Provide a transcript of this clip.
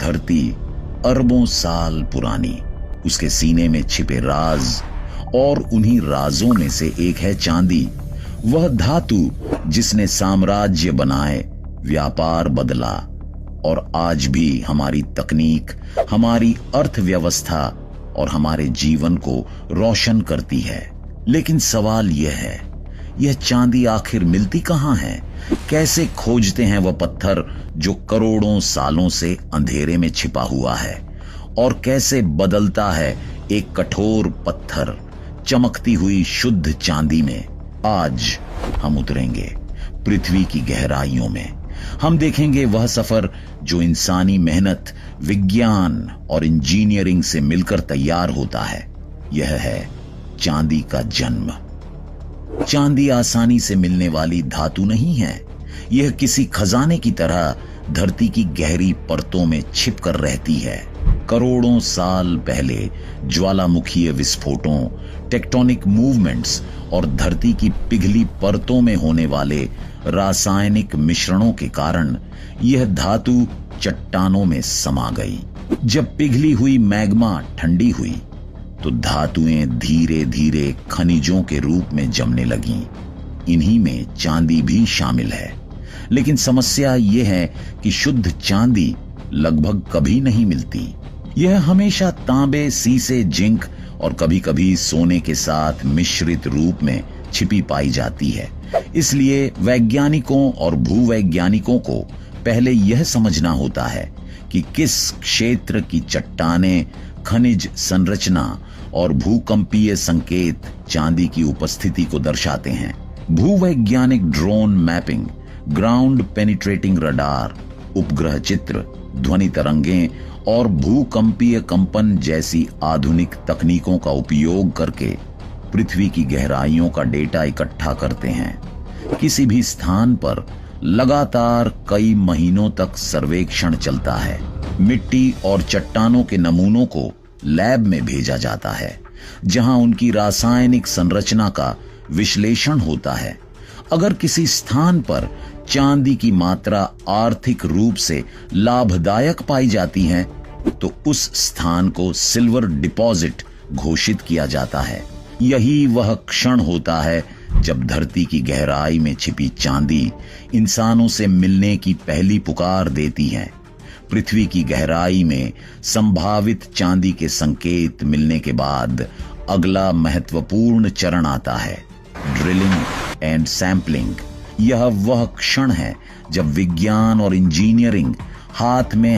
धरती अरबों साल पुरानी, उसके सीने में छिपे राज, और उन्हीं राजों में से एक है चांदी, वह धातु जिसने साम्राज्य बनाए, व्यापार बदला और आज भी हमारी तकनीक, हमारी अर्थव्यवस्था और हमारे जीवन को रोशन करती है। लेकिन सवाल यह है, यह चांदी आखिर मिलती कहां है? कैसे खोजते हैं वह पत्थर जो करोड़ों सालों से अंधेरे में छिपा हुआ है? और कैसे बदलता है एक कठोर पत्थर चमकती हुई शुद्ध चांदी में? आज हम उतरेंगे पृथ्वी की गहराइयों में। हम देखेंगे वह सफर जो इंसानी मेहनत, विज्ञान और इंजीनियरिंग से मिलकर तैयार होता है। यह है चांदी का जन्म। चांदी आसानी से मिलने वाली धातु नहीं है। यह किसी खजाने की तरह धरती की गहरी परतों में छिपकर रहती है। करोड़ों साल पहले ज्वालामुखीय विस्फोटों, टेक्टोनिक मूवमेंट्स और धरती की पिघली परतों में होने वाले रासायनिक मिश्रणों के कारण यह धातु चट्टानों में समा गई। जब पिघली हुई मैग्मा ठंडी हुई तो धातुएं धीरे धीरे खनिजों के रूप में जमने लगीं। इन्हीं में चांदी भी शामिल है। लेकिन समस्या यह है कि शुद्ध चांदी लगभग कभी नहीं मिलती। यह हमेशा तांबे, सीसे, जिंक और कभी-कभी सोने के साथ मिश्रित रूप में छिपी पाई जाती है। इसलिए वैज्ञानिकों और भूवैज्ञानिकों को पहले यह समझना होता है कि किस क्षेत्र की चट्टानें, खनिज संरचना और भूकंपीय संकेत चांदी की उपस्थिति को दर्शाते हैं। भूवैज्ञानिक drone mapping, ground penetrating radar, उपग्रह चित्र, ध्वनि तरंगें और भूकंपीय कंपन जैसी आधुनिक तकनीकों का उपयोग करके पृथ्वी की गहराइयों का डेटा इकट्ठा करते हैं। किसी भी स्थान पर लगातार कई महीनों तक सर्वेक्षण चलता है। मिट्टी और चट्टानों के नमूनों को लैब में भेजा जाता है, जहां उनकी रासायनिक संरचना का विश्लेषण होता है। अगर किसी स्थान पर चांदी की मात्रा आर्थिक रूप से लाभदायक पाई जाती है तो उस स्थान को सिल्वर डिपॉजिट घोषित किया जाता है। यही वह क्षण होता है जब धरती की गहराई में छिपी चांदी इंसानों से मिलने की पहली पुकार देती है। पृथ्वी की गहराई में संभावित चांदी के संकेत मिलने के बाद अगला महत्वपूर्ण चरण आता है, ड्रिलिंग एंड सैंपलिंग। यह वह क्षण है जब विज्ञान और इंजीनियरिंग हाथ में